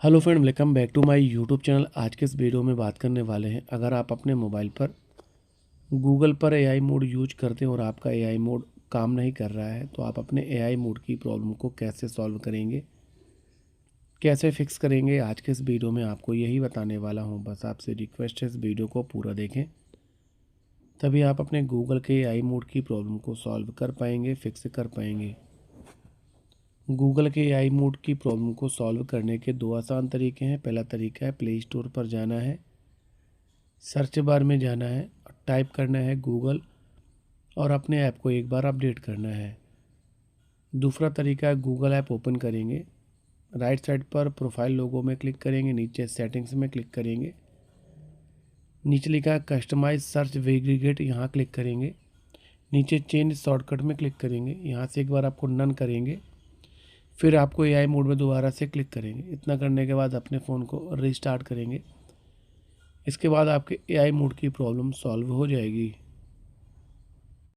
Hello friend, welcome back to my YouTube channel. आज के इस वीडियो में बात करने वाले हैं, अगर आप अपने मोबाइल पर गूगल पर एआई मोड यूज करते हैं और आपका एआई मोड काम नहीं कर रहा है तो आप अपने एआई मोड की प्रॉब्लम को कैसे सॉल्व करेंगे, कैसे फिक्स करेंगे। आज के इस वीडियो में आपको यही बताने वाला हूं। बस आपसे रिक्वेस्ट है, इस वीडियो को पूरा देखें, तभी आप अपने गूगल के एआई मोड की प्रॉब्लम को सॉल्व कर पाएंगे, फिक्स कर पाएंगे। गूगल के एआई मोड की प्रॉब्लम को सॉल्व करने के दो आसान तरीके हैं। पहला तरीका है, प्ले स्टोर पर जाना है, सर्च बार में जाना है और टाइप करना है गूगल और अपने ऐप को एक बार अपडेट करना है। दूसरा तरीका है, गूगल ऐप ओपन करेंगे, राइट साइड पर प्रोफाइल लोगो में क्लिक करेंगे, नीचे सेटिंग्स में क्लिक करेंगे, नीचे लिखा है कस्टमाइज सर्च वेग्रीगेट, यहाँ क्लिक करेंगे, नीचे चेंज शॉर्टकट में क्लिक करेंगे, यहाँ से एक बार आपको नन करेंगे, फिर आपको एआई मोड में दोबारा से क्लिक करेंगे। इतना करने के बाद अपने फ़ोन को रीस्टार्ट करेंगे। इसके बाद आपके एआई मोड की प्रॉब्लम सॉल्व हो जाएगी।